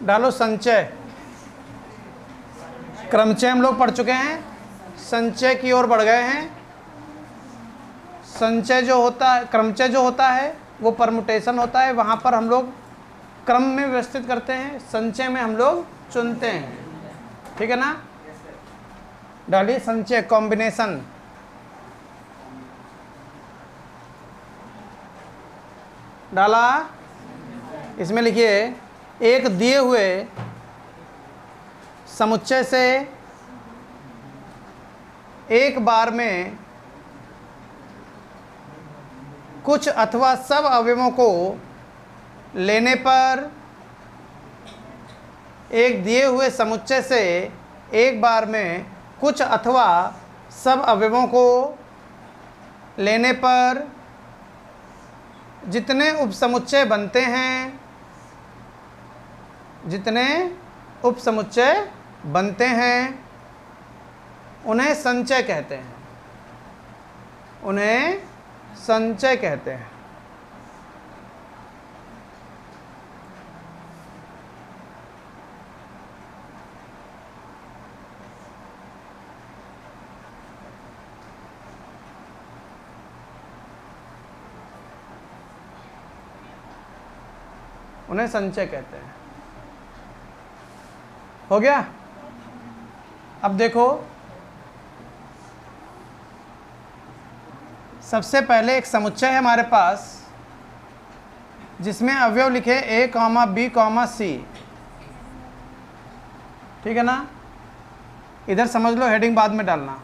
डालो संचय। क्रमचय हम लोग पढ़ चुके हैं, संचय की ओर बढ़ गए हैं। संचय जो होता है, क्रमचय जो होता है वो परमुटेशन होता है, वहाँ पर हम लोग क्रम में व्यवस्थित करते हैं। संचय में हम लोग चुनते हैं, ठीक है ना। डालिए संचय, कॉम्बिनेशन। डाला। इसमें लिखिए एक दिए हुए समुच्चय से एक बार में कुछ अथवा सब अवयवों को लेने पर, एक दिए हुए समुच्चय से एक बार में कुछ अथवा सब अवयवों को लेने पर जितने उपसमुच्चय बनते हैं, जितने उपसमुच्चय बनते हैं उन्हें संचय कहते हैं, उन्हें संचय कहते हैं। उन्हें संचय कहते हैं। हो गया। अब देखो, सबसे पहले एक समुच्चय है हमारे पास जिसमें अवयव लिखे A, B, C, ठीक है ना। इधर समझ लो, हेडिंग बाद में डालना।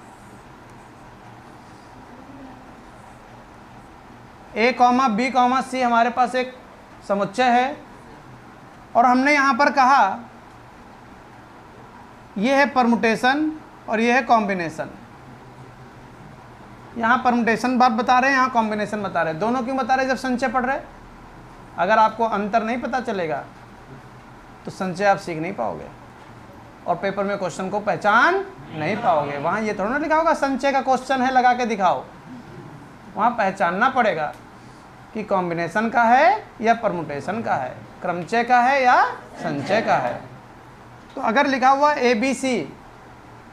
A, B, C हमारे पास एक समुच्चय है और हमने यहाँ पर कहा ये है परमुटेशन और ये है कॉम्बिनेशन। यहाँ परमुटेशन बात बता रहे हैं, यहाँ कॉम्बिनेशन बता रहे हैं। दोनों क्यों बता रहे हैं जब संचय पढ़ रहे हैं? अगर आपको अंतर नहीं पता चलेगा तो संचय आप सीख नहीं पाओगे और पेपर में क्वेश्चन को पहचान नहीं पाओगे। वहाँ ये थोड़ा ना लिखा होगा संचय का क्वेश्चन है लगा के दिखाओ। वहाँ पहचानना पड़ेगा कि कॉम्बिनेशन का है या परमुटेशन का है, क्रमचय का है या संचय का है। तो अगर लिखा हुआ ABC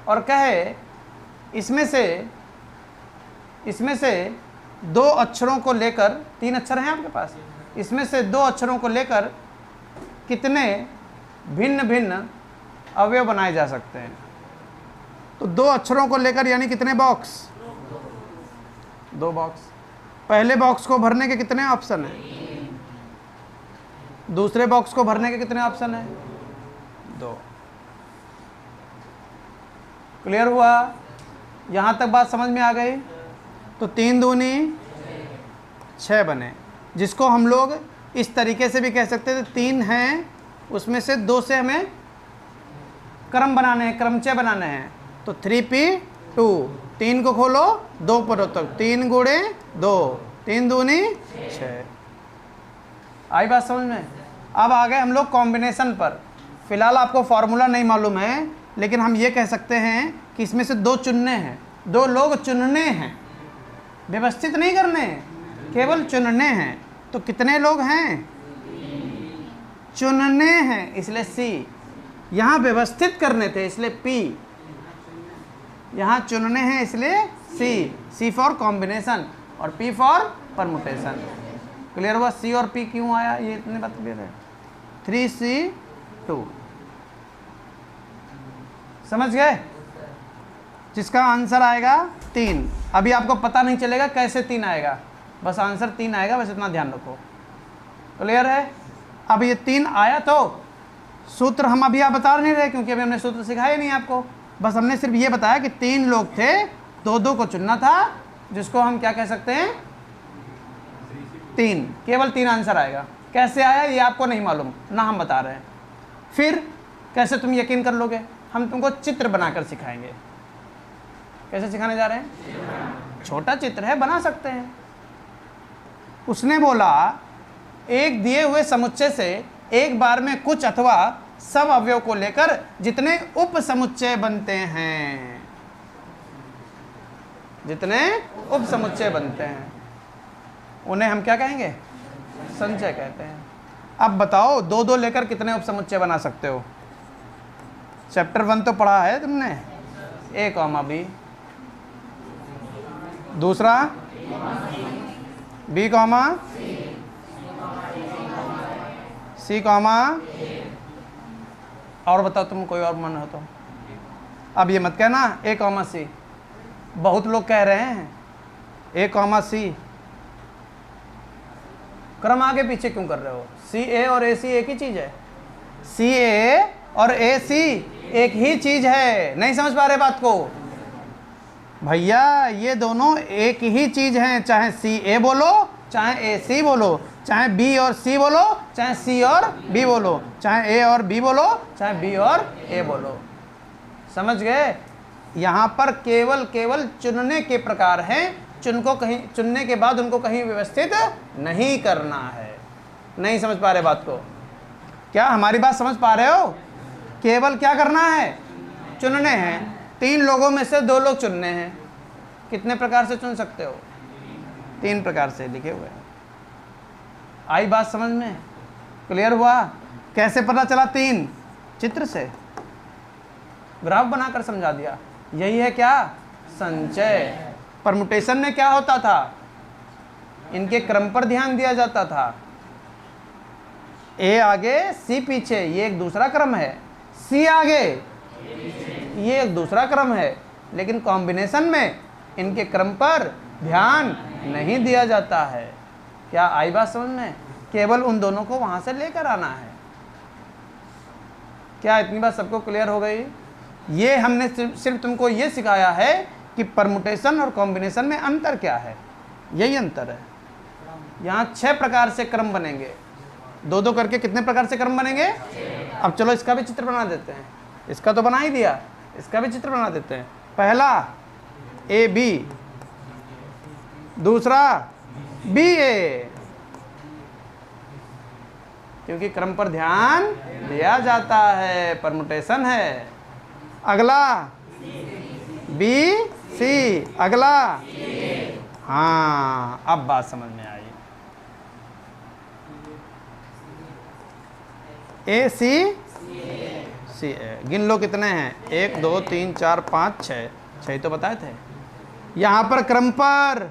और कहे इसमें से दो अक्षरों को लेकर, 3 अक्षर हैं आपके पास, इसमें से 2 अक्षरों को लेकर कितने भिन्न भिन्न अवयव बनाए जा सकते हैं। तो 2 अक्षरों को लेकर यानी कितने बॉक्स? 2 बॉक्स। पहले बॉक्स को भरने के कितने ऑप्शन हैं? दूसरे बॉक्स को भरने के कितने ऑप्शन हैं? 2। क्लियर हुआ? यहाँ तक बात समझ में आ गई? तो 3 दूनी 6 बने, जिसको हम लोग इस तरीके से भी कह सकते थे 3 हैं, उसमें से 2 से हमें क्रम बनाने हैं, क्रमचय बनाने हैं। तो 3p2, 3 को खोलो 2 पदों तक, 3 गुणे 2, 3 दूनी 6। आई बात समझ में? अब आ गए हम लोग कॉम्बिनेशन पर। फिलहाल आपको फॉर्मूला नहीं मालूम है, लेकिन हम ये कह सकते हैं कि इसमें से 2 चुनने हैं, 2 लोग चुनने हैं, व्यवस्थित नहीं करने हैं, केवल चुनने हैं। तो कितने लोग हैं? चुनने हैं, इसलिए C। यहाँ व्यवस्थित करने थे इसलिए P, यहाँ चुनने हैं इसलिए C फॉर कॉम्बिनेशन और P फॉर परमुटेशन। क्लियर हुआ? C और P क्यों आया ये इतने बात क्लियर है। 3C2 समझ गए? जिसका आंसर आएगा 3। अभी आपको पता नहीं चलेगा कैसे 3 आएगा, बस आंसर 3 आएगा, बस इतना ध्यान रखो। क्लियर है? अब ये 3 आया तो सूत्र हम अभी आप बता नहीं रहे क्योंकि अभी हमने सूत्र सिखाया नहीं आपको। बस हमने सिर्फ ये बताया कि 3 लोग थे, 2-2 को चुनना था, जिसको हम क्या कह सकते हैं? 3। केवल 3 आंसर आएगा। कैसे आया ये आपको नहीं मालूम ना, हम बता रहे हैं। फिर कैसे तुम यकीन कर लोगे? हम तुमको चित्र बनाकर सिखाएंगे। कैसे सिखाने जा रहे हैं? छोटा चित्र है, बना सकते हैं। उसने बोला एक दिए हुए समुच्चय से एक बार में कुछ अथवा सब अवयव को लेकर जितने उप समुच्चय बनते हैं, जितने उप समुच्चय बनते हैं उन्हें हम क्या कहेंगे? संचय कहते हैं। अब बताओ 2 2 लेकर कितने उपसमुच्चय बना सकते हो? चैप्टर 1 तो पढ़ा है तुमने, ए कॉमा बी, दूसरा बी कॉमा सी कॉमा, और बताओ तुम कोई और मन हो तो। अब ये मत कहना ए कॉमा सी, बहुत लोग कह रहे हैं ए कॉमा सी, क्रम आगे पीछे क्यों कर रहे हो? सी ए और ए सी एक ही चीज है, सी ए और ए सी एक ही चीज है, नहीं समझ पा रहे बात को? भैया ये दोनों एक ही चीज हैं, चाहे सी ए बोलो चाहे ए सी बोलो, चाहे बी और सी बोलो चाहे सी और बी बोलो, चाहे ए और बी बोलो चाहे बी और ए बोलो। समझ गए? यहाँ पर केवल चुनने के प्रकार हैं, चुनने के बाद उनको कहीं व्यवस्थित नहीं करना है। नहीं समझ पा रहे बात को? क्या हमारी बात समझ पा रहे हो? केवल क्या करना है? चुनने हैं। 3 लोगों में से 2 लोग चुनने हैं। कितने प्रकार से चुन सकते हो? 3 प्रकार से लिखे हुए हैं। आई बात समझ में? क्लियर हुआ? कैसे पता चला? 3 चित्र से, ग्राफ बनाकर समझा दिया। यही है क्या? संचय। परमुटेशन में क्या होता था? इनके क्रम पर ध्यान दिया जाता था। ए आगे सी पीछे, ये एक दूसरा क्रम है। सी आगे, ये एक दूसरा क्रम है। लेकिन कॉम्बिनेशन में इनके क्रम पर ध्यान नहीं दिया जाता है। क्या आई बात समझ में? केवल उन दोनों को वहां से लेकर आना है। क्या इतनी बात सबको क्लियर हो गई? ये हमने सिर्फ तुमको ये सिखाया है कि परमुटेशन और कॉम्बिनेशन में अंतर क्या है, यही अंतर है। यहाँ 6 प्रकार से क्रम बनेंगे, 2 2 करके कितने प्रकार से क्रम बनेंगे? अब चलो इसका भी चित्र बना देते हैं। इसका तो बना ही दिया, इसका भी चित्र बना देते हैं। पहला ए बी, दूसरा बी ए, क्योंकि क्रम पर ध्यान दिया जाता है, परमुटेशन है। अगला बी सी, अगला हाँ, अब बात समझ में आई। ए सी सी ए, गिन लो कितने हैं? 1 2 3 4 5 6, 6 तो बताए थे। यहां पर क्रम पर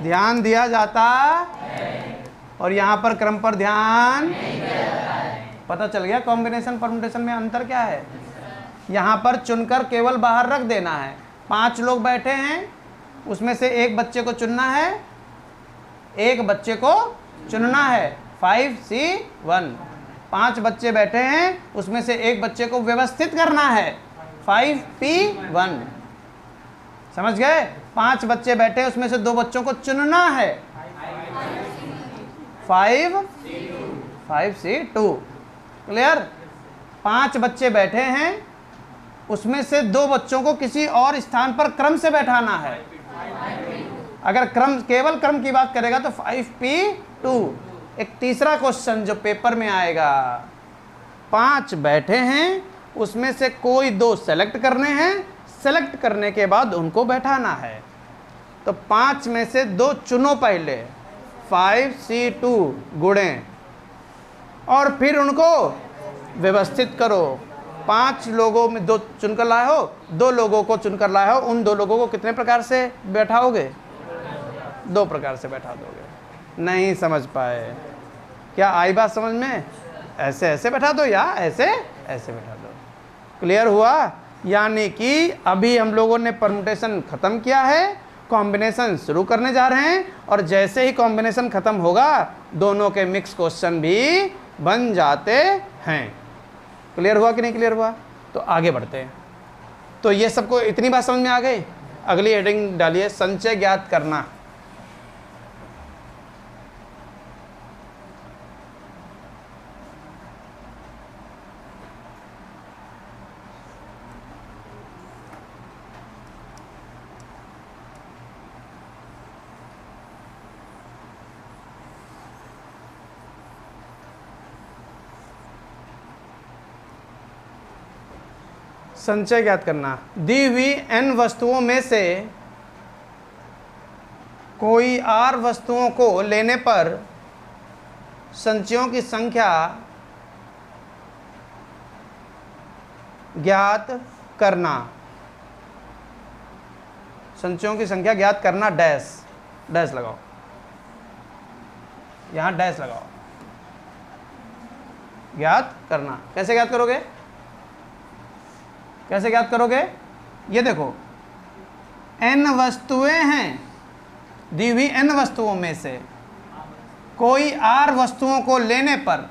ध्यान दिया जाता और यहां पर क्रम पर ध्यान, पता चल गया कॉम्बिनेशन परमुटेशन में अंतर क्या है? यहाँ पर चुनकर केवल बाहर रख देना है। 5 लोग बैठे हैं, उसमें से एक बच्चे को चुनना है, एक बच्चे को चुनना है। 5C1, 5 बच्चे बैठे हैं, उसमें से एक बच्चे को व्यवस्थित करना है। 5P1, समझ गए? 5 बच्चे बैठे, उसमें से 2 बच्चों को चुनना है। 5C2, clear? 5 बच्चे बैठे हैं, उसमें से 2 बच्चों को किसी और स्थान पर क्रम से बैठाना है। अगर केवल क्रम की बात करेगा तो 5P2। एक तीसरा क्वेश्चन जो पेपर में आएगा, 5 बैठे हैं, उसमें से कोई 2 सेलेक्ट करने हैं, सेलेक्ट करने के बाद उनको बैठाना है। तो 5 में से 2 चुनो पहले, 5C2 गुणें, और फिर उनको व्यवस्थित करो। 5 लोगों में 2 चुनकर लाए हो, 2 लोगों को चुनकर लाए हो, उन 2 लोगों को कितने प्रकार से बैठाओगे? 2 प्रकार से बैठा दोगे। नहीं समझ पाए? क्या आई बात समझ में? ऐसे ऐसे बैठा दो या ऐसे ऐसे बैठा दो। क्लियर हुआ? यानी कि अभी हम लोगों ने परमुटेशन खत्म किया है, कॉम्बिनेशन शुरू करने जा रहे हैं, और जैसे ही कॉम्बिनेशन खत्म होगा दोनों के मिक्स क्वेश्चन भी बन जाते हैं। क्लियर हुआ कि नहीं क्लियर हुआ? तो आगे बढ़ते हैं। तो ये सबको इतनी बात समझ में आ गई? अगली हेडिंग डालिए, संचय ज्ञात करना। संचय ज्ञात करना। दी हुई n वस्तुओं में से कोई r वस्तुओं को लेने पर संचयों की संख्या ज्ञात करना, संचयों की संख्या ज्ञात करना, डैश डैश लगाओ, यहां डैश लगाओ, ज्ञात करना। कैसे ज्ञात करोगे, कैसे ज्ञात करोगे? ये देखो n वस्तुएं हैं, दी हुई n वस्तुओं में से कोई r वस्तुओं को लेने पर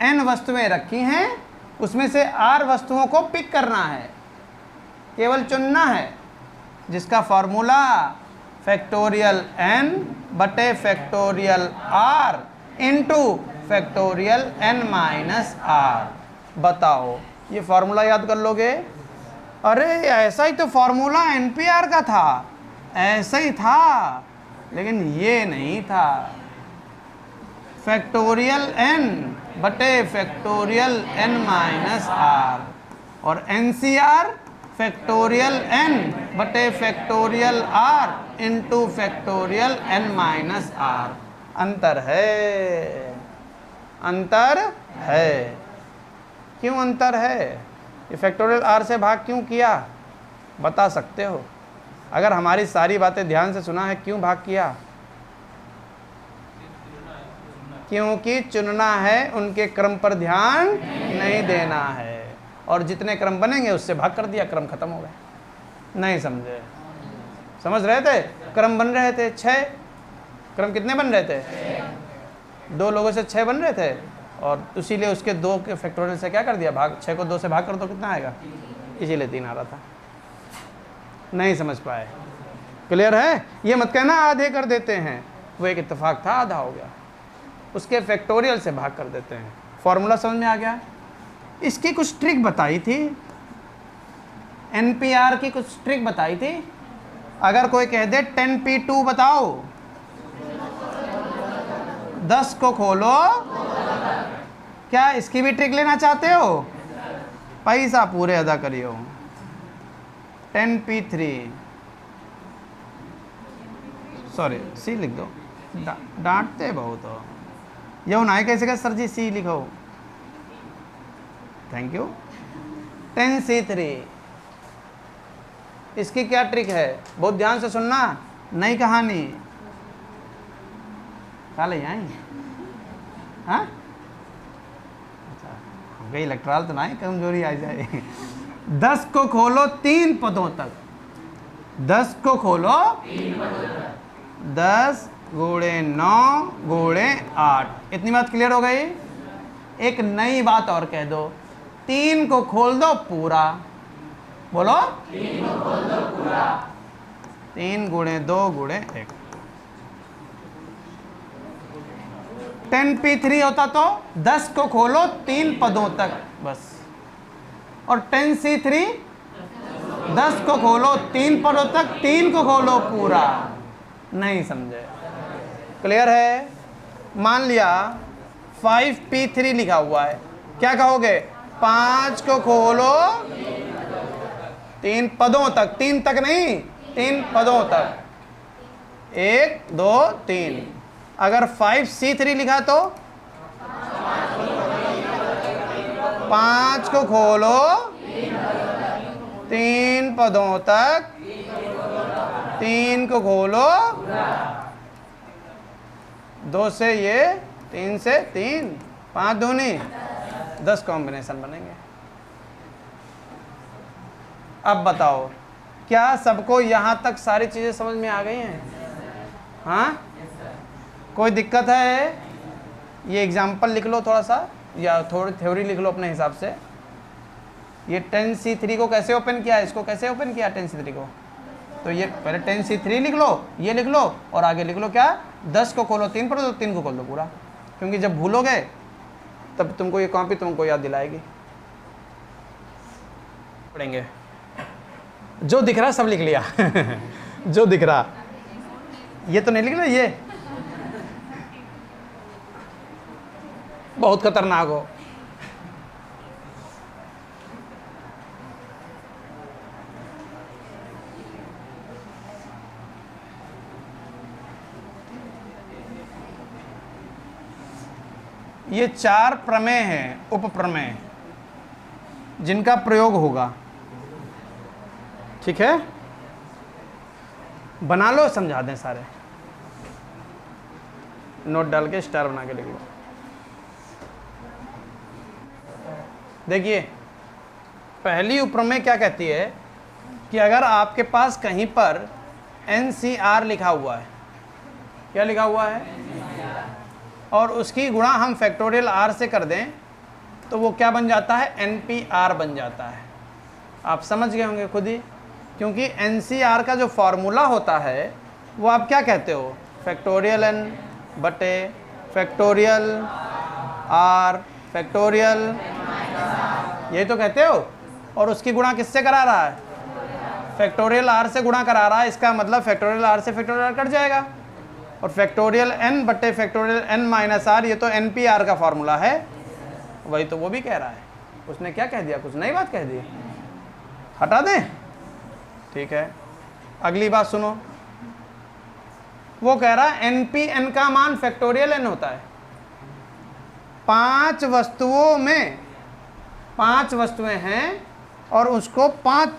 n वस्तुएं रखी हैं, उसमें से r वस्तुओं को पिक करना है, केवल चुनना है, जिसका फॉर्मूला फैक्टोरियल n बटे factorial r into factorial n minus r। बताओ ये फॉर्मूला याद कर लोगे? अरे ऐसा ही तो फॉर्मूला NPR का था, ऐसा ही था, लेकिन ये नहीं था। फैक्टोरियल n बटे फैक्टोरियल n माइनस r और NCR फैक्टोरियल n बटे factorial r into factorial n minus r। अंतर है, अंतर है। क्यों अंतर है? ये फैक्टोरियल r से भाग क्यों किया? बता सकते हो अगर हमारी सारी बातें ध्यान से सुना है। क्यों भाग किया? क्योंकि चुनना है, उनके क्रम पर ध्यान नहीं देना है, और जितने क्रम बनेंगे उससे भाग कर दिया, क्रम खत्म हो गए। नहीं समझे? समझ रहे थे? क्रम बन रहे थे 6, क्रम कितने बन रहे थे? 2 लोगों से 6 बन रहे थे, और इसीलिए उसके 2 के फैक्टोरियल से क्या कर दिया, भाग 6 को 2 से भाग कर दो, कितना आएगा? इसीलिए 3 आ रहा था। नहीं समझ पाए? क्लियर है? ये मत कहना आधे कर देते हैं, वो एक इत्तेफाक था, आधा हो गया, उसके फैक्टोरियल से भाग कर देते हैं। फॉर्मूला समझ में आ गया? इसकी कुछ ट्रिक बताई थी, NPR की कुछ ट्रिक बताई थी। अगर कोई कह दे 10p2 बताओ, 10 को खोलो, क्या इसकी भी ट्रिक लेना चाहते हो? पैसा पूरे अदा करियो। 10p3 सॉरी सी लिख दो, डांटते बहुत हो। यह ना कैसे का सर जी सी लिखो, थैंक यू। 10c3 इसकी क्या ट्रिक है? बहुत ध्यान से सुनना, नई कहानी। क्या ले आई? हाँ अच्छा, गई इलेक्ट्रॉल तो ना ही कमजोरी आ जाए। 10 को खोलो 3 पदों तक, 10 को खोलो 10 गुणे 9 गुणे 8। इतनी बात क्लियर हो गई? एक नई बात और कह दो, 3 को खोल दो पूरा, बोलो 3 को खोल दो पूरा, 3 गुणे 2 गुणे 1। 10p3 होता तो 10 को खोलो 3 पदों तक बस, और 10c3 10 को खोलो 3 पदों तक, 3 को खोलो पूरा। नहीं समझे? क्लियर है? मान लिया 5p3 लिखा हुआ है, क्या कहोगे? 5 को खोलो 3 पदों तक, 3 तक नहीं, 3 पदों तक, 1 2 3। अगर 5c3 लिखा तो 5 को खोलो 3 पदों तक, 3 को खोलो 2 से ये, 3 से 3, 5 दूनी 10 कॉम्बिनेशन बनेंगे। अब बताओ, क्या सबको यहाँ तक सारी चीज़ें समझ में आ गई हैं? हाँ, कोई दिक्कत है? ये एग्जाम्पल लिख लो थोड़ा सा, या थोड़ी थ्योरी लिख लो अपने हिसाब से। ये 10c3 को कैसे ओपन किया, इसको कैसे ओपन किया 10c3 को? तो ये पहले 10c3 लिख लो, ये लिख लो, और आगे लिख लो क्या? 10 को खोलो 3 पर, तो 3 को खोल दो पूरा, क्योंकि जब भूलोगे तब तुमको ये कॉपी तुमको याद दिलाएगी। पढ़ेंगे, जो दिख रहा सब लिख लिया। जो दिख रहा, ये तो नहीं लिख रहा, ये बहुत खतरनाक हो। ये 4 प्रमेय हैं, उपप्रमेय, जिनका प्रयोग होगा। ठीक है, बना लो, समझा दें सारे, नोट डाल के स्टार बना के लिख लो। देखिए, पहली उपप्रमेय क्या कहती है कि अगर आपके पास कहीं पर NCR लिखा हुआ है, क्या लिखा हुआ है, और उसकी गुणा हम फैक्टोरियल R से कर दें तो वो क्या बन जाता है, NPR बन जाता है। आप समझ गए होंगे खुद ही, क्योंकि NCR का जो फॉर्मूला होता है वो आप क्या कहते हो, फैक्टोरियल N बटे फैक्टोरियल R फैक्टोरियल, यही तो कहते हो। और उसकी गुणा किससे करा रहा है, फैक्टोरियल R से गुणा करा रहा है। इसका मतलब फैक्टोरियल R से फैक्टोरियल R कट जाएगा, और फैक्टोरियल N बटे फैक्टोरियल N माइनस R, ये तो NPR का फॉर्मूला है। वही तो वो भी कह रहा है। उसने क्या कह दिया, कुछ नई बात कह दी, हटा दें। ठीक है, अगली बात सुनो। वो कह रहा है NPN का मान फैक्टोरियल N होता है। 5 वस्तुओं में 5 वस्तुएं हैं और उसको 5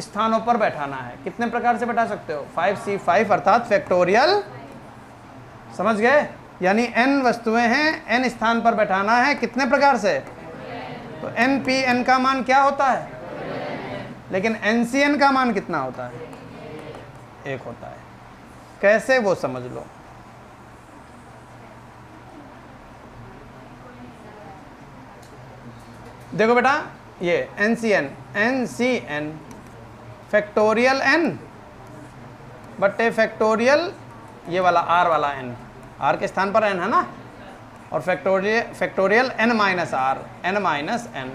स्थानों पर बैठाना है। कितने प्रकार से बैठा सकते हो, 5C5 अर्थात फैक्टोरियल, समझ गए। यानी n वस्तुएं हैं, n स्थान पर बैठाना है, कितने प्रकार से, तो NPN का मान क्या होता है, लेकिन NCN का मान कितना होता है, 1 होता है। कैसे, वो समझ लो। देखो बेटा, ये NCN फैक्टोरियल N बटे फैक्टोरियल, ये वाला R वाला N, R के स्थान पर N है ना, और factorial N minus R, N minus N,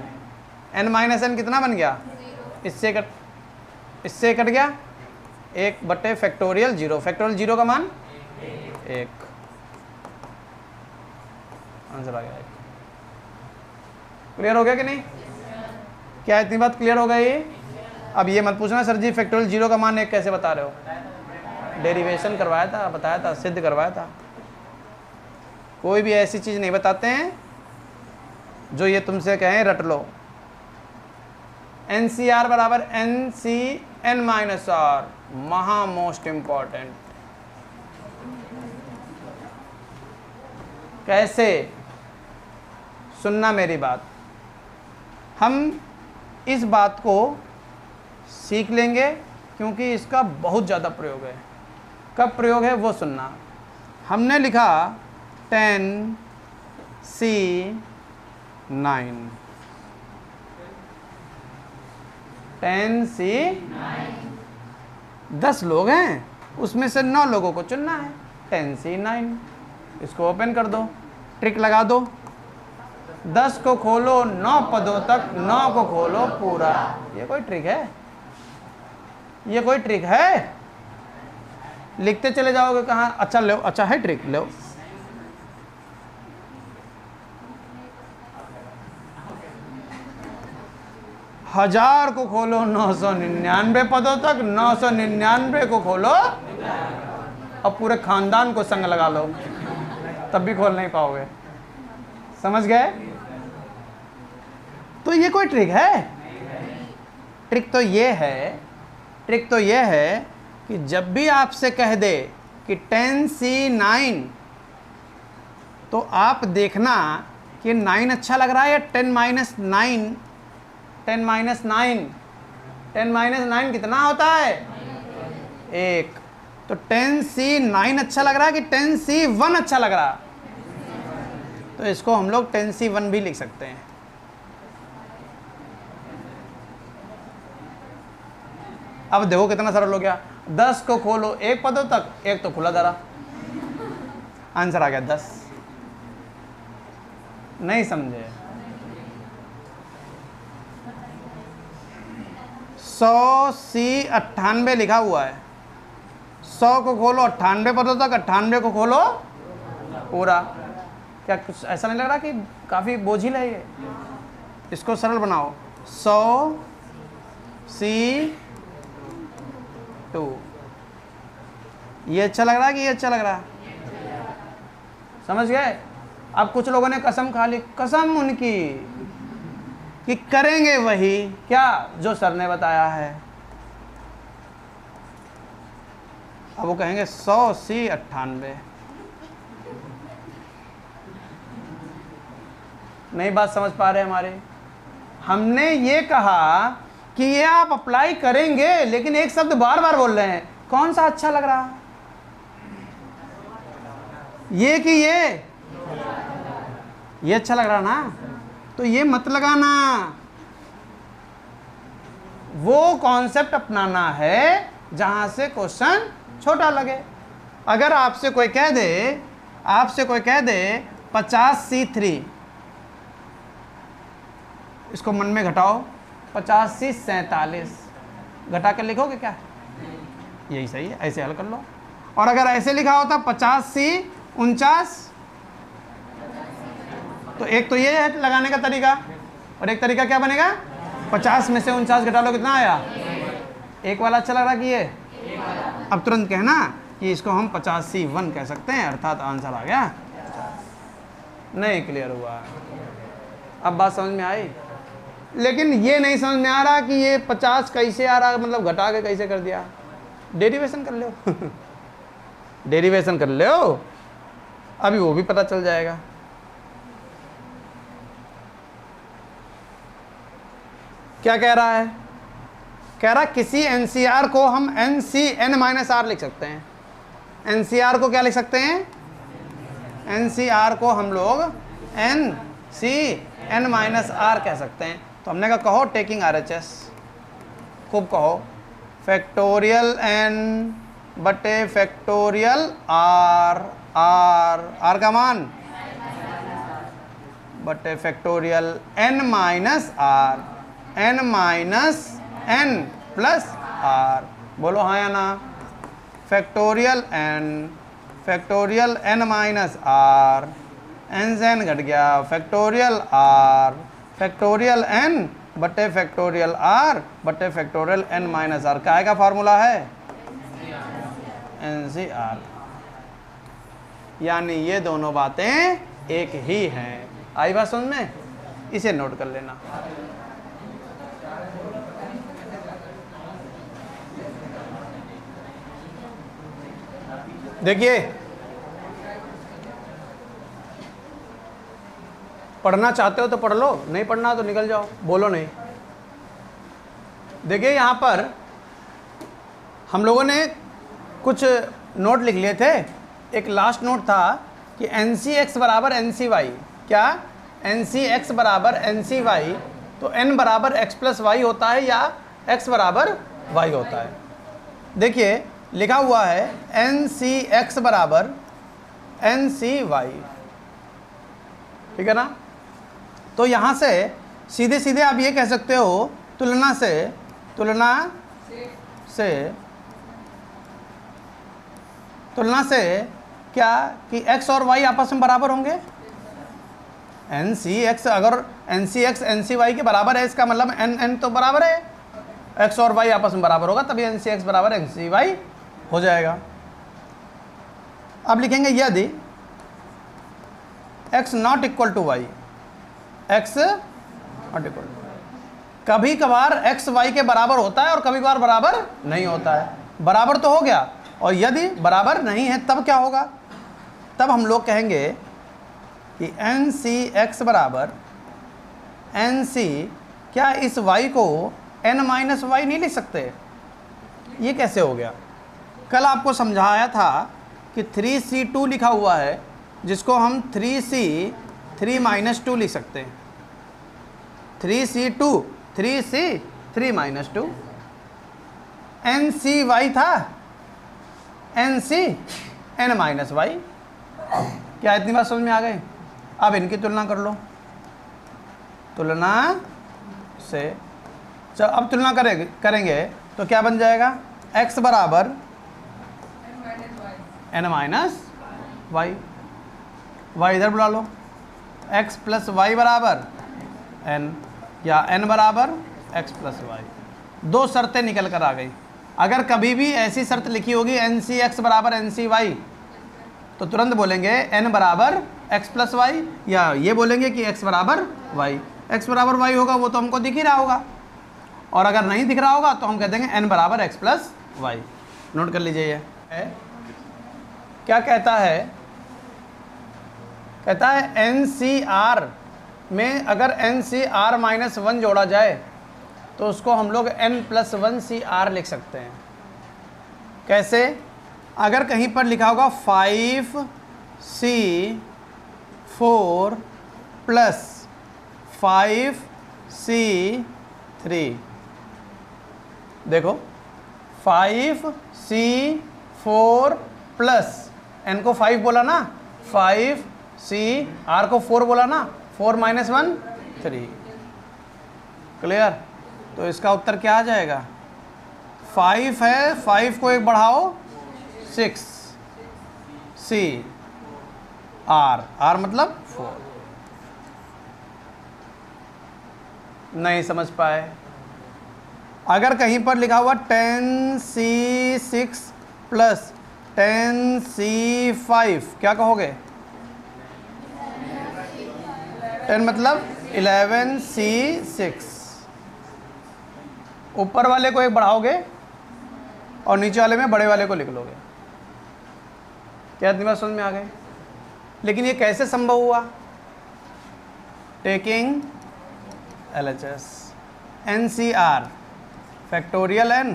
N minus N कितना बन गया, इससे कट गया 1 बटे फैक्टोरियल 0, फैक्टोरियल 0 का मान 1, आंसर आ गया 1। क्लियर हो गया कि नहीं, क्या इतनी बात क्लियर हो गई। अब ये मत पूछना सर जी फैक्टोरियल 0 का मान 1 कैसे बता रहे हो, डेरिवेशन करवाया था, बताया था, सिद्ध करवाया था। कोई भी ऐसी चीज़ नहीं बताते हैं जो ये तुमसे कहें रट लो। NCR बराबर NCN माइनस R, महा मोस्ट इंपॉर्टेंट। कैसे, सुनना मेरी बात, हम इस बात को सीख लेंगे क्योंकि इसका बहुत ज़्यादा प्रयोग है। कब प्रयोग है वो सुनना। हमने लिखा 10C9, 10 लोग हैं, उसमें से 9 लोगों को चुनना है। 10C9, इसको ओपन कर दो, ट्रिक लगा दो, 10 को खोलो 9 पदों तक, 9 को खोलो पूरा। ये कोई ट्रिक है, ये कोई ट्रिक है, लिखते चले जाओगे कहाँ। अच्छा लो, अच्छा है ट्रिक, लो। हजार को खोलो 999 पदों तक, 999 को खोलो, अब पूरे खानदान को संग लगा लो, तब भी खोल नहीं पाओगे। समझ गए। तो ये कोई ट्रिक है, ट्रिक तो ये है कि जब भी आपसे कह दे कि 10C9, तो आप देखना कि 9 अच्छा लग रहा है या 10 माइनस 9। 10 माइनस 9, 10 माइनस 9 कितना होता है, 1। तो 10C9 अच्छा लग रहा है कि 10C1 अच्छा लग रहा है, तो इसको हम लोग 10C1 भी लिख सकते हैं। अब देखो कितना सरल हो गया। 10 को खोलो 1 पदों तक, 1 तो खुला धरा, आंसर आ गया 10। नहीं समझे। 100C98 लिखा हुआ है, 100 को खोलो 98 पदों तक, 98 को खोलो पूरा। क्या कुछ ऐसा नहीं लग रहा कि काफ़ी बोझिल है ये। इसको सरल बनाओ, 100C2, ये अच्छा लग रहा है कि ये अच्छा लग रहा है, समझ गए। अब कुछ लोगों ने कसम खा ली, कसम उनकी कि करेंगे वही क्या जो सर ने बताया है। अब वो कहेंगे 100 C 98। नहीं बात समझ पा रहे हमारे? हमने ये कहा कि ये आप अप्लाई करेंगे, लेकिन एक शब्द बार बार बोल रहे हैं, कौन सा अच्छा लग रहा? ये कि ये अच्छा लग रहा ना, तो ये मत लगाना। वो कॉन्सेप्ट अपनाना है जहां से क्वेश्चन छोटा लगे। अगर आपसे कोई कह दे 50 C3, इसको मन में घटाओ, 50 C 47, घटा कर लिखोगे क्या? यही सही है, ऐसे हल कर लो। और अगर ऐसे लिखा होता 50 C 49, तो एक तो ये है लगाने का तरीका, और एक तरीका क्या बनेगा? 50 में से 49 घटा लो, कितना आया? एक वाला अच्छा लग रहा कि ये? अब तुरंत कहना कि इसको हम 50 C 1 कह सकते हैं, अर्थात आंसर आ गया 50। नहीं क्लियर हुआ? अब बात समझ में आई? लेकिन ये नहीं समझ में आ रहा कि ये 50 कैसे आ रहा, मतलब घटा के कैसे कर दिया? डेरिवेशन कर लो डेरिवेशन कर लो, अभी वो भी पता चल जाएगा। क्या कह रहा है? कह रहा किसी NCR को हम NC(n-r) लिख सकते हैं। NCR को क्या लिख सकते हैं? NCR को हम लोग NC(n-r) कह सकते हैं। तो हमने कहा कहो टेकिंग RHS, खूब कहो, फैक्टोरियल n बटे फैक्टोरियल r, r का मान बटे factorial n-r, n plus r। बोलो हाँ या ना? फैक्टोरियल n-r, n से n घट गया, फैक्टोरियल r, फैक्टोरियल n बटे फैक्टोरियल r बटे फैक्टोरियल n-r। काय का फार्मूला है? NCR। यानी ये दोनों बातें एक ही हैं। आई बात समझ में? इसे नोट कर लेना। देखिए, पढ़ना चाहते हो तो पढ़ लो, नहीं पढ़ना तो निकल जाओ, बोलो नहीं। देखिए यहाँ पर हम लोगों ने कुछ नोट लिख लिए थे। एक लास्ट नोट था कि NCX बराबर NCY। क्या? NCX बराबर NCY, तो n बराबर x प्लस वाई होता है या x बराबर y होता है। देखिए लिखा हुआ है NCX बराबर NCY, ठीक है ना? तो यहाँ से सीधे सीधे आप ये कह सकते हो तुलना से क्या कि x और y आपस में बराबर होंगे। NCX अगर NCX NCY के बराबर है, इसका मतलब n तो बराबर है, x और y आपस में बराबर होगा, तभी NCX बराबर NCY हो जाएगा। अब लिखेंगे यदि x not equal to y, x not equal, कभी कभार x y के बराबर होता है और कभी कभार बराबर नहीं होता है। बराबर तो हो गया, और यदि बराबर नहीं है तब क्या होगा? तब हम लोग कहेंगे कि NCX बराबर NC, क्या इस y को n-y नहीं लिख सकते? ये कैसे हो गया? कल आपको समझाया था कि 3C2 लिखा हुआ है, जिसको हम 3C 3-2 लिख सकते हैं। 3C2 3C 3-2, NCY था NC n-y। क्या इतनी बात समझ में आ गई? अब इनकी तुलना कर लो, तुलना से जब अब तुलना करेंगे तो क्या बन जाएगा? x बराबर n-y, y इधर बुला लो, x प्लस वाई बराबर n, या n बराबर x प्लस वाई। दो शर्तें निकल कर आ गई। अगर कभी भी ऐसी शर्त लिखी होगी NCX बराबर NCY, तो तुरंत बोलेंगे n बराबर x प्लस वाई, या ये बोलेंगे कि x बराबर वाई। x बराबर वाई होगा वो तो हमको दिख ही रहा होगा, और अगर नहीं दिख रहा होगा तो हम कह देंगे n बराबर x प्लस वाई। नोट कर लीजिए ये है। क्या कहता है, कहता है NCR में अगर NCR माइनस 1 जोड़ा जाए तो उसको हम लोग n प्लस 1CR लिख सकते हैं। कैसे? अगर कहीं पर लिखा होगा 5C4 प्लस 5C3, देखो 5C4 प्लस n को 5 बोला ना, 5CR को 4 बोला ना, 4 माइनस 1 3। क्लियर? तो इसका उत्तर क्या आ जाएगा? 5 है, 5 को एक बढ़ाओ 6 C R मतलब 4। नहीं समझ पाए? अगर कहीं पर लिखा हुआ 10C6 प्लस 10C5 क्या कहोगे? 10 मतलब 11C6। ऊपर वाले को एक बढ़ाओगे और नीचे वाले में बड़े वाले को लिख लोगे। क्या दिमाग समझ में आ गए? लेकिन ये कैसे संभव हुआ? Taking LHS NCR factorial n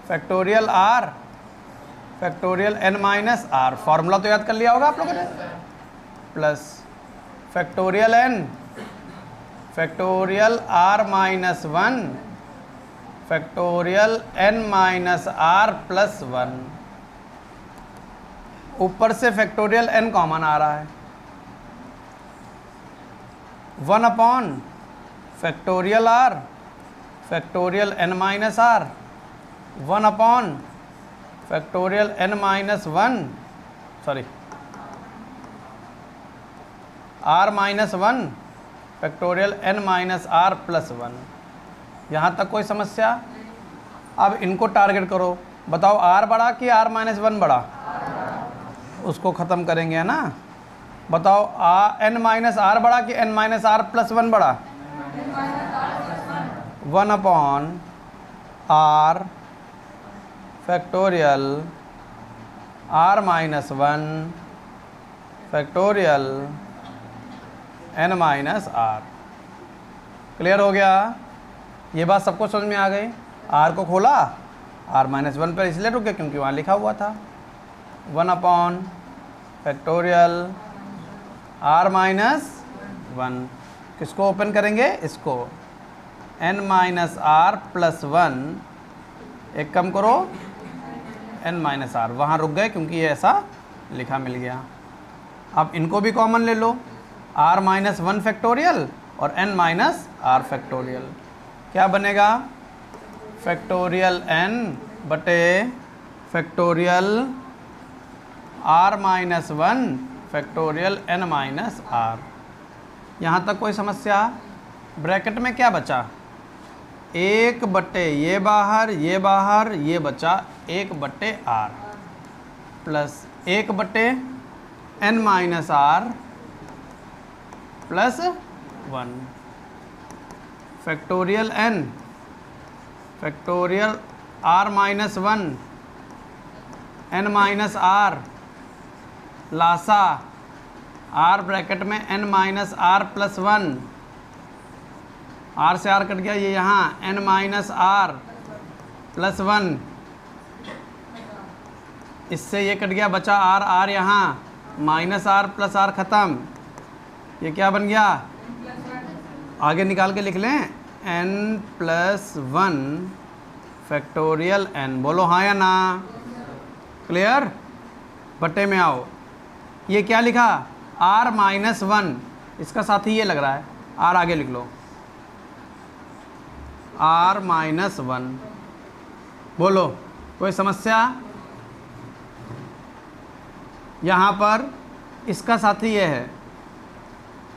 factorial r factorial n minus r, formula तो याद कर लिया होगा आप लोगों ने, plus factorial n factorial r minus 1 factorial n minus r plus 1। ऊपर से फैक्टोरियल n कॉमन आ रहा है, 1 upon factorial r factorial n minus r, 1 upon factorial n minus 1 sorry r minus 1 factorial n minus r plus 1। यहाँ तक कोई समस्या? अब इनको टारगेट करो, बताओ r बड़ा कि r माइनस 1 बड़ा? उसको ख़त्म करेंगे है ना। बताओ n माइनस r बड़ा कि n माइनस r प्लस 1 बड़ा? 1 upon r factorial r minus 1 factorial n minus r। Clear हो गया? ये बात सबको समझ में आ गई? r को खोला, r माइनस 1 पर इसलिए रुके क्योंकि वहाँ लिखा हुआ था 1 अपॉन फैक्टोरियल r माइनस 1। किसको ओपन करेंगे? इसको n माइनस r प्लस 1, एक कम करो n माइनस r, वहाँ रुक गए क्योंकि ये ऐसा लिखा मिल गया। अब इनको भी कॉमन ले लो, r माइनस 1 फैक्टोरियल और n माइनस r फैक्टोरियल। क्या बनेगा? फैक्टोरियल n बटे factorial r minus 1 factorial n minus r। यहाँ तक कोई समस्या? ब्रैकेट में क्या बचा? 1 बटे ये बाहर, ये बाहर, ये बचा 1 बटे r प्लस 1 बटे n minus r plus 1 factorial n factorial r minus 1 n minus r लासा r ब्रैकेट में n minus r plus 1, r से r कट गया, ये यहाँ n माइनस r प्लस 1, इससे ये कट गया, बचा r, r यहाँ माइनस r प्लस r ख़त्म। ये क्या बन गया? आगे निकाल के लिख लें n प्लस 1 फैक्टोरियल n। बोलो हाँ या ना? क्लियर? बटे में आओ। ये क्या लिखा? r माइनस 1, इसका साथ ही ये लग रहा है, r आगे लिख लो, r माइनस 1। बोलो कोई समस्या? यहाँ पर इसका साथी ये है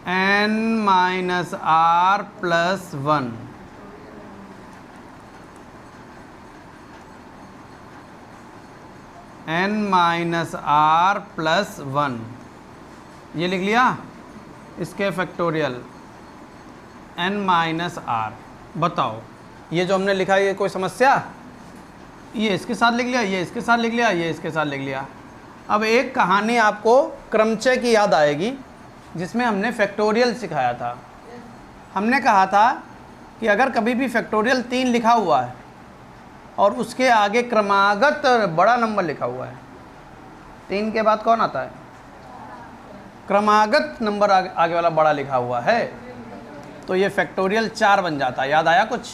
n minus r plus 1। n minus r plus 1 ये लिख लिया, इसके फैक्टोरियल n माइनस आर। बताओ ये जो हमने लिखा है ये कोई समस्या? ये इसके साथ लिख लिया, ये इसके साथ लिख लिया, ये इसके साथ लिख लिया। अब एक कहानी आपको क्रमचय की याद आएगी जिसमें हमने फैक्टोरियल सिखाया था। हमने कहा था कि अगर कभी भी फैक्टोरियल 3 लिखा हुआ है और उसके आगे क्रमागत बड़ा नंबर लिखा हुआ है, 3 के बाद कौन आता है? क्रमागत नंबर आगे वाला बड़ा लिखा हुआ है, तो ये फैक्टोरियल 4 बन जाता है। याद आया कुछ?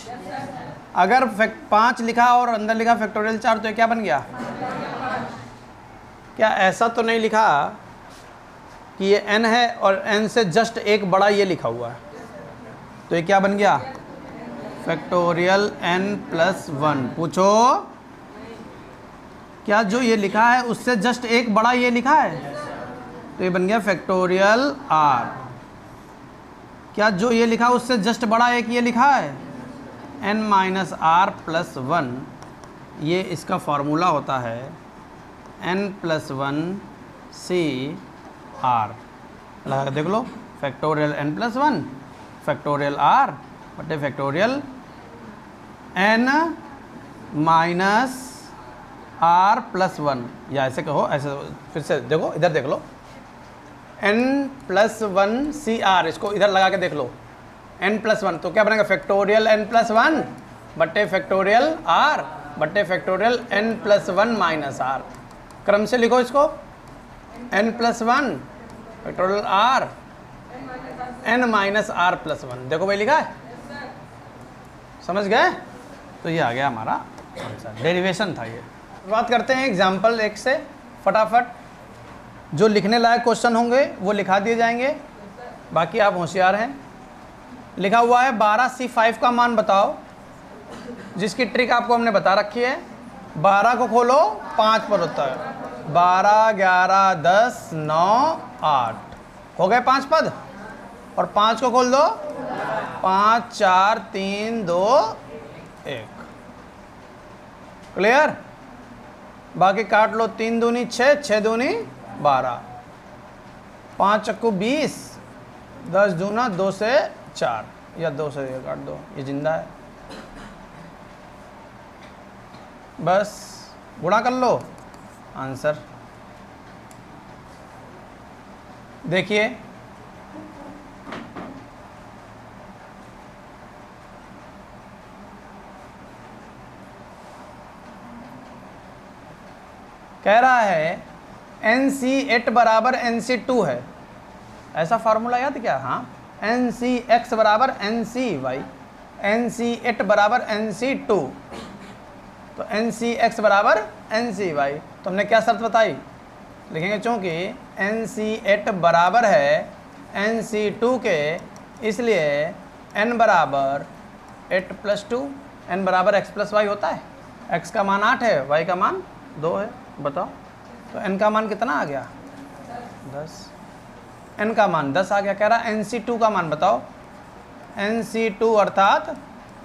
अगर 5 लिखा और अंदर लिखा फैक्टोरियल 4 तो ये क्या बन गया? क्या ऐसा तो नहीं लिखा कि ये n है और n से जस्ट एक बड़ा ये लिखा हुआ है, तो ये क्या बन गया? Factorial n plus 1। पूछो क्या जो ये लिखा है उससे जस्ट एक बड़ा ये लिखा है? तो ये बन गया फैक्टोरियल r। क्या जो ये लिखा उससे जस्ट बड़ा एक ये लिखा है? n minus R plus 1। ये इसका फॉर्मूला होता है n प्लस 1 सी आर। लगा के देख लो, factorial n plus 1 factorial r बटे factorial n minus R plus 1। या ऐसे कहो, ऐसे फिर से देखो, इधर देख लो, n प्लस 1 सी आर। इसको इधर लगा के देख लो, n प्लस 1 तो क्या बनेगा? फैक्टोरियल n प्लस 1 बटे फैक्टोरियल r बटे factorial n plus 1 minus r। क्रम से लिखो इसको, n plus 1 factorial r n minus r plus 1। देखो भाई लिखा है, समझ गए? तो ये आ गया हमारा आंसर, डेरिवेशन था ये। बात करते हैं एग्जाम्पल 1 से फटाफट। जो लिखने लायक क्वेश्चन होंगे वो लिखा दिए जाएंगे, बाकी आप होशियार हैं। लिखा हुआ है 12C5 का मान बताओ, जिसकी ट्रिक आपको हमने बता रखी है। 12 को खोलो 5 पर होता है, 12, 11, 10, 9, 8 हो गए 5 पद, और 5 को खोल दो 5, 4, 3, 2, 1। क्लियर? बाकी काट लो, 3 दूनी 6, 6 दूनी 12, 5 चक्कू 20, 10 दूना 2 से 4, या 2 से ये काट दो, ये जिंदा है। बस गुणा कर लो, आंसर देखिए। कह रहा है NC8 बराबर NC2 है। ऐसा फार्मूला याद क्या? हाँ, NCX बराबर NCY, NC8 बराबर NC2, तो NCX बराबर NCY। तो हमने क्या शर्त बताई? लिखेंगे चूँकि NC8 बराबर है NC2 के, इसलिए n बराबर 8 प्लस 2, n बराबर x प्लस वाई होता है। x का मान 8 है, y का मान 2 है। बताओ तो n का मान कितना आ गया? 10। n का मान 10 आ गया। कह रहा NC2 का मान बताओ। NC2 अर्थात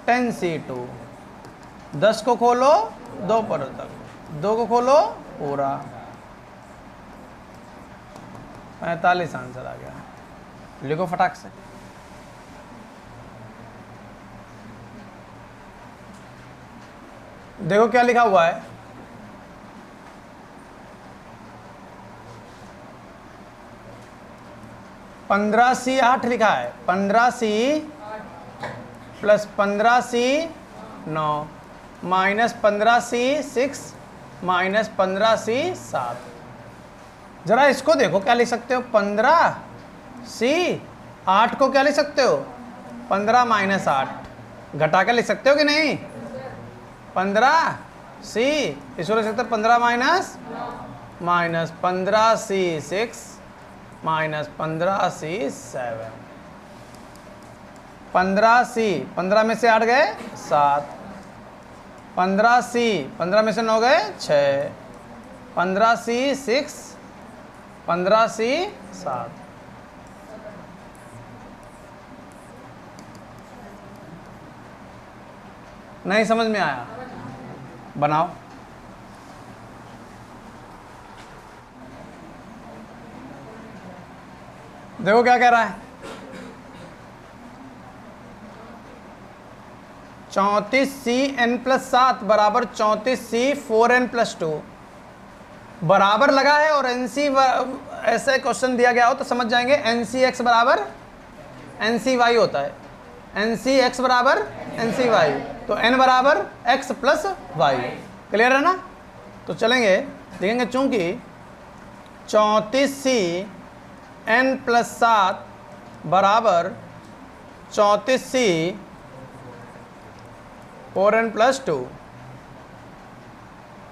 10C2। 10 को खोलो 2 पर तक, 2 को खोलो पूरा, 45 आंसर आ गया। लिखो फटाक से। देखो क्या लिखा हुआ है, (15C8) लिखा है। 15C plus 15C 9 minus 15C 6 minus 15C 7। जरा इसको देखो क्या लिख सकते हो? 15C 8 को क्या लिख सकते हो? 15 माइनस 8 घटा के लिख सकते हो कि नहीं? 15C इसको लिख सकते हो 15 minus 15C 6 minus 15C 7। 15C 15 में से 8 गए 7, 15C 15 में से 9 गए 6, 15C 6, 15C 7। नहीं समझ में आया? बनाओ। देखो क्या कह रहा है, 34C(n+7) बराबर 34C(4n+2) बराबर लगा है और NC ऐसे क्वेश्चन दिया गया हो तो समझ जाएंगे NCX बराबर NCY होता है। NCX बराबर NCY, तो n बराबर x प्लस y। क्लियर है ना? तो चलेंगे देखेंगे, चूंकि 34C(n+7) बराबर 34C(4n+2),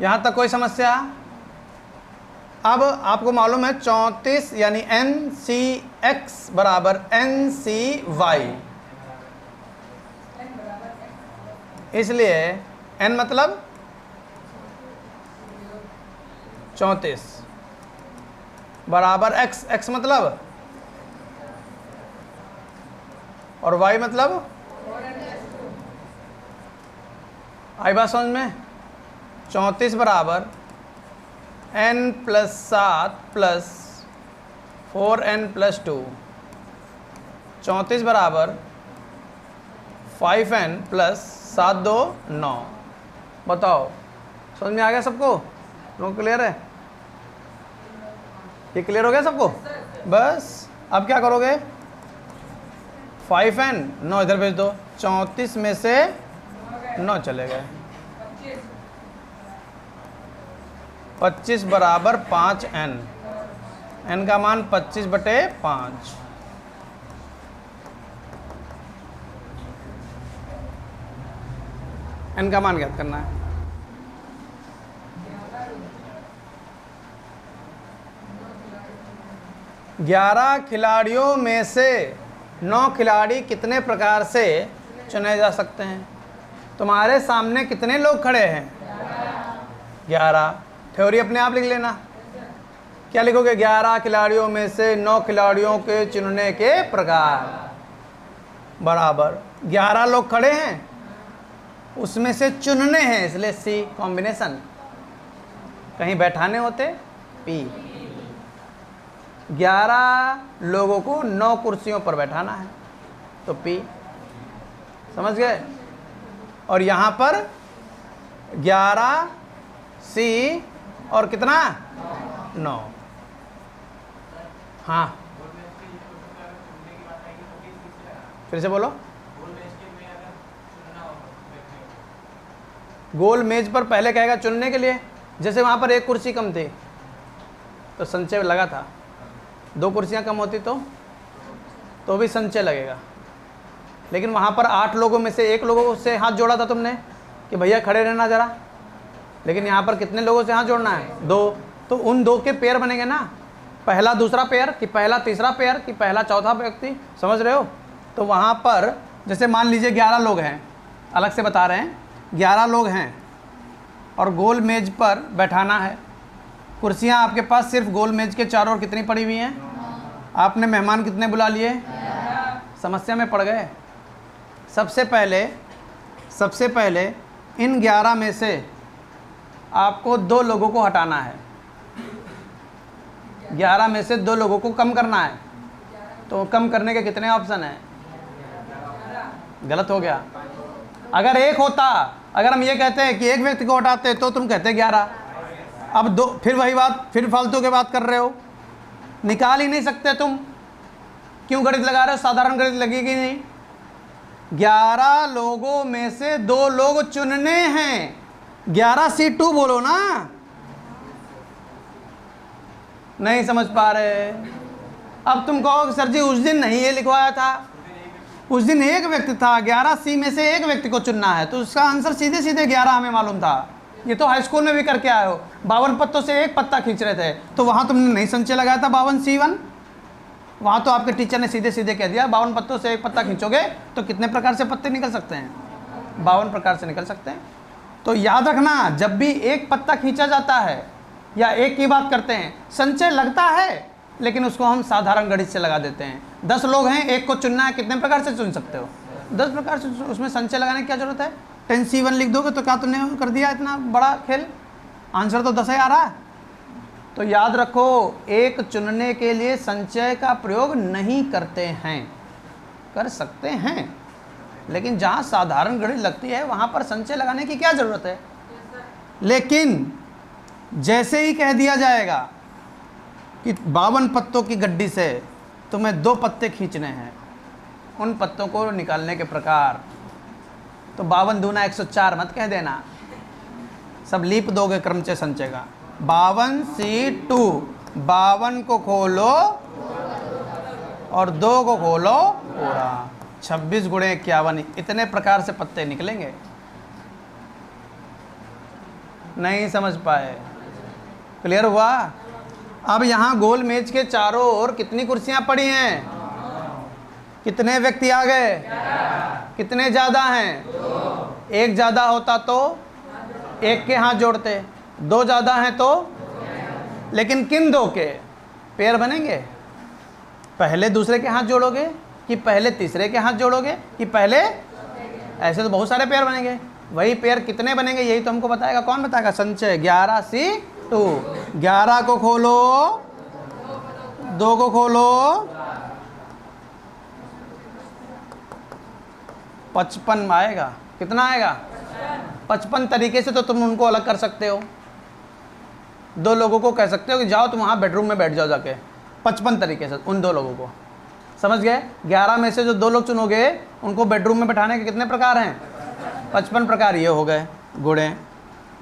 यहाँ तक कोई समस्या? अब आपको मालूम है 34 यानी NCX बराबर NCY, इसलिए n मतलब 34 बराबर x, x मतलब और y मतलब, आई बात समझ में? 34 बराबर n+7 प्लस 4n+2, 34 बराबर 5n प्लस 7 2 9। बताओ समझ में आ गया सबको? लोग क्लियर है? ये क्लियर हो गया सबको? बस अब क्या करोगे, 5n 9 इधर भेज दो, 34 में से 9 चले गए, 25 बराबर 5n, n का मान 25/5। n का मान ज्ञात करना है। ग्यारह खिलाड़ियों में से 9 खिलाड़ी कितने प्रकार से चुने जा सकते हैं? तुम्हारे सामने कितने लोग खड़े हैं? 11। थ्योरी अपने आप लिख लेना। क्या लिखोगे? 11 खिलाड़ियों में से 9 खिलाड़ियों के चुनने के प्रकार बराबर 11 लोग खड़े हैं, उसमें से चुनने हैं, इसलिए सी कॉम्बिनेशन। कहीं बैठाने होते पी। 11 लोगों को 9 कुर्सियों पर बैठाना है तो पी। समझ गए? और यहाँ पर 11 सी और कितना 9। हाँ फिर से बोलो। गोल मेज पर पहले कहेगा चुनने के लिए। जैसे वहाँ पर एक कुर्सी कम थी तो संचय लगा था, 2 कुर्सियाँ कम होती तो भी संचय लगेगा। लेकिन वहाँ पर 8 लोगों में से 1 लोगों से हाथ जोड़ा था तुमने कि भैया खड़े रहना ज़रा। लेकिन यहाँ पर कितने लोगों से हाथ जोड़ना है? 2। तो उन 2 के पेयर बनेंगे ना, पहला दूसरा पेयर कि पहला तीसरा पेयर कि पहला चौथा व्यक्ति। समझ रहे हो? तो वहाँ पर जैसे मान लीजिए 11 लोग हैं, अलग से बता रहे हैं, 11 लोग हैं और गोल मेज पर बैठाना है। कुर्सियाँ आपके पास सिर्फ गोल मेज के चारों ओर कितनी पड़ी हुई हैं? आपने मेहमान कितने बुला लिए? समस्या में पड़ गए। सबसे पहले इन 11 में से आपको 2 लोगों को हटाना है। 11 में से 2 लोगों को कम करना है। तो कम करने के कितने ऑप्शन हैं? गलत हो गया। अगर 1 होता, अगर हम ये कहते हैं कि 1 व्यक्ति को हटाते तो तुम कहते 11। अब 2, फिर वही बात, फिर फालतू की बात कर रहे हो, निकाल ही नहीं सकते तुम। क्यों गणित लगा रहे हो? साधारण गणित लगेगी नहीं। 11 लोगों में से 2 लोग चुनने हैं। 11C2 बोलो ना। नहीं समझ पा रहे? अब तुम कहो सर जी उस दिन नहीं ये लिखवाया था, उस दिन 1 व्यक्ति था, 11C में से 1 व्यक्ति को चुनना है, तो उसका आंसर सीधे सीधे 11 हमें मालूम था। ये तो हाई स्कूल में भी करके आए हो। 52 पत्तों से 1 पत्ता खींच रहे थे तो वहाँ तुमने नहीं संचय लगाया था 52C1। वहाँ तो आपके टीचर ने सीधे सीधे कह दिया 52 पत्तों से 1 पत्ता खींचोगे तो कितने प्रकार से पत्ते निकल सकते हैं? 52 प्रकार से निकल सकते हैं। तो याद रखना, जब भी 1 पत्ता खींचा जाता है या 1 की बात करते हैं, संचय लगता है लेकिन उसको हम साधारण गणित से लगा देते हैं। 10 लोग हैं, 1 को चुनना है, कितने प्रकार से चुन सकते हो? 10 प्रकार से। उसमें संचय लगाने की क्या जरूरत है? 10C1 लिख दोगे तो क्या तुमने कर दिया इतना बड़ा खेल? आंसर तो 10 ही आ रहा है। तो याद रखो, एक चुनने के लिए संचय का प्रयोग नहीं करते हैं, कर सकते हैं, लेकिन जहाँ साधारण गणित लगती है वहाँ पर संचय लगाने की क्या ज़रूरत है। लेकिन जैसे ही कह दिया जाएगा कि 52 पत्तों की गड्डी से तुम्हें 2 पत्ते खींचने हैं, उन पत्तों को निकालने के प्रकार, तो 52 दूना 104 मत कह देना, सब लीप दोगे क्रमचय संचय का। 52C2, 52 को खोलो और 2 को खोलो पूरा, 26 गुणे 51, इतने प्रकार से पत्ते निकलेंगे। नहीं समझ पाए? क्लियर हुआ? अब यहाँ गोल मेज के चारों ओर कितनी कुर्सियाँ पड़ी हैं? कितने व्यक्ति आ गए? कितने ज़्यादा हैं? एक ज़्यादा होता तो एक के हाथ जोड़ते, 2 ज़्यादा हैं तो, लेकिन किन 2 के पैर बनेंगे? पहले दूसरे के हाथ जोड़ोगे कि पहले तीसरे के हाथ जोड़ोगे कि पहले, ऐसे तो बहुत सारे पैर बनेंगे। वही पैर कितने बनेंगे यही तो हमको बताएगा। कौन बताएगा? संचय। 11C2, 11 को खोलो, 2 को खोलो, 55 आएगा। कितना आएगा? 55 तरीके से तो तुम उनको अलग कर सकते हो। 2 लोगों को कह सकते हो कि जाओ तुम वहाँ बेडरूम में बैठ जाओ जाके, 55 तरीके से उन 2 लोगों को। समझ गए? 11 में से जो 2 लोग चुनोगे उनको बेडरूम में बैठाने के कितने प्रकार हैं? 55 प्रकार। ये हो गए गुणे।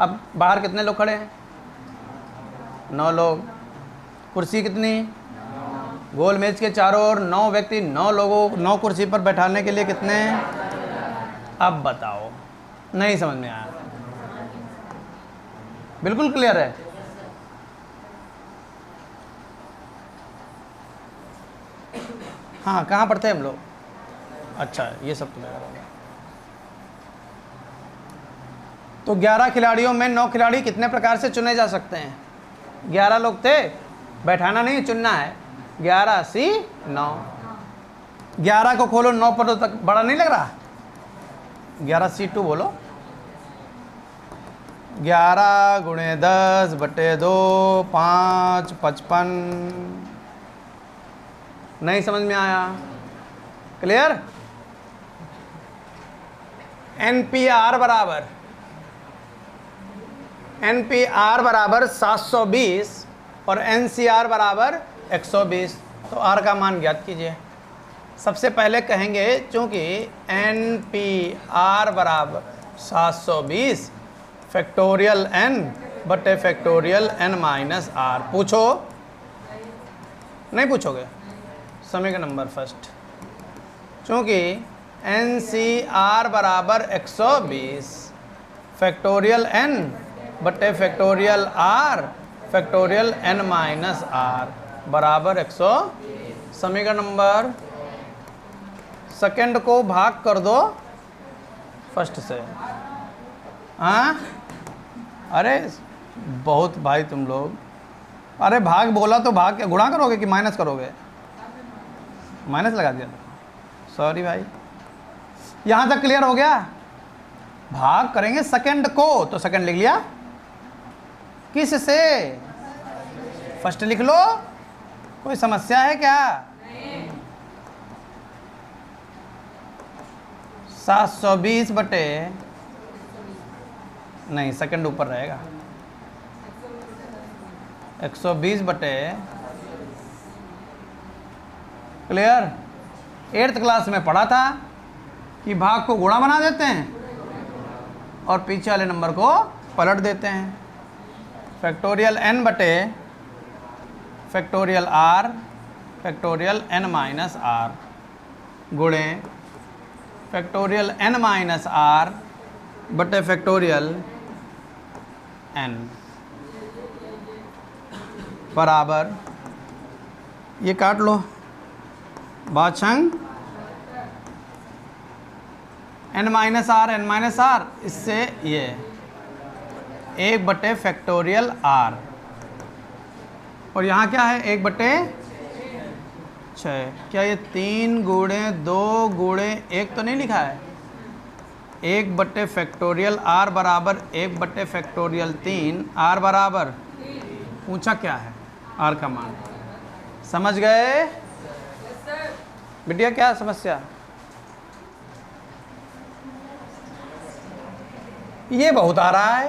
अब बाहर कितने लोग खड़े हैं? 9 लोग। कुर्सी कितनी? गोल मेज के चारों ओर 9 व्यक्ति, 9 लोगों, 9 कुर्सी पर बैठाने के लिए कितने? अब बताओ, नहीं समझ में आया? बिल्कुल क्लियर है? हाँ, कहाँ पढ़ते हैं हम लोग? अच्छा, ये सब तो मेरा। तो 11 खिलाड़ियों में 9 खिलाड़ी कितने प्रकार से चुने जा सकते हैं? 11 लोग थे, बैठाना नहीं चुनना है। 11C9, 11 को खोलो, 9 पर तक बड़ा नहीं लग रहा? 11C2 बोलो। 11 गुणे 10 बटे 2, 5, 55। नहीं समझ में आया? क्लियर? NPR बराबर 720 और NCR बराबर 120। तो R का मान ज्ञात कीजिए। सबसे पहले कहेंगे चूंकि NPR बराबर 720 फैक्टोरियल N बटे फैक्टोरियल N माइनस R। पूछो? नहीं पूछोगे? समीकरण नंबर फर्स्ट, चूँकि NCR बराबर 120 फैक्टोरियल N बटे factorial R factorial N minus R बराबर 100। समीकरण नंबर सेकंड को भाग कर दो फर्स्ट से। हाँ, अरे बहुत भाई तुम लोग, अरे भाग बोला तो भाग क्या गुणा करोगे कि माइनस करोगे? माइनस लगा दिया, सॉरी भाई। यहाँ तक क्लियर हो गया? भाग करेंगे सेकंड को, तो सेकंड लिख लिया। किस से? फर्स्ट लिख लो। कोई समस्या है क्या? 720 बटे, नहीं सेकंड ऊपर रहेगा, 120 बटे, क्लियर? 8th क्लास में पढ़ा था कि भाग को गुणा बना देते हैं और पीछे वाले नंबर को पलट देते हैं। फैक्टोरियल n बटे factorial r factorial n minus r गुणे फैक्टोरियल n माइनस r बटे फैक्टोरियल n बराबर, ये काट लो बाछंग n माइनस r, इससे ये 1 बटे फैक्टोरियल r, और यहाँ क्या है 1 बटे 6। क्या ये 3 गुणे 2 गुणे 1 तो नहीं लिखा है? 1 बटे फैक्टोरियल r बराबर 1 बटे फैक्टोरियल 3, r बराबर पूछा क्या है, आर का मान। समझ गए बिटिया क्या समस्या? ये बहुत आ रहा है,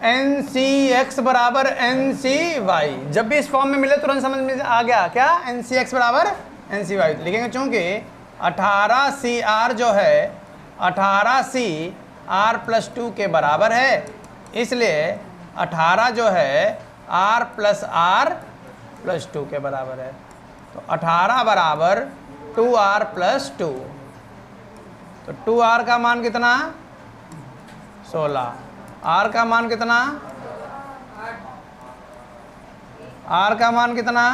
एन सी एक्स बराबर एन सी वाई। जब भी इस फॉर्म में मिले तुरंत समझ में आ गया क्या, एन सी एक्स बराबर एन सी वाई लिखेंगे, चूंकि 18 सी आर जो है 18 सी आर प्लस 2 के बराबर है, इसलिए 18 जो है आर प्लस आर प्लस 2 के बराबर है। तो 18 बराबर 2r प्लस 2। तो 2r का मान कितना, 16। r का मान कितना, r का मान कितना,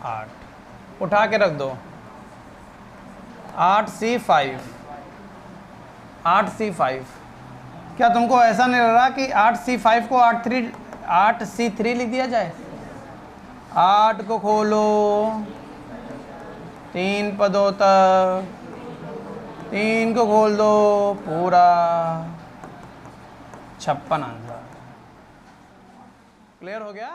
8। उठा के रख दो, 8c5। 8c5 क्या तुमको ऐसा नहीं लग रहा कि 8c5 को 8c3 लिख दिया जाए? 8 को खोलो 3 पदों तक, 3 को खोल दो पूरा 56 आंसर। क्लियर हो गया?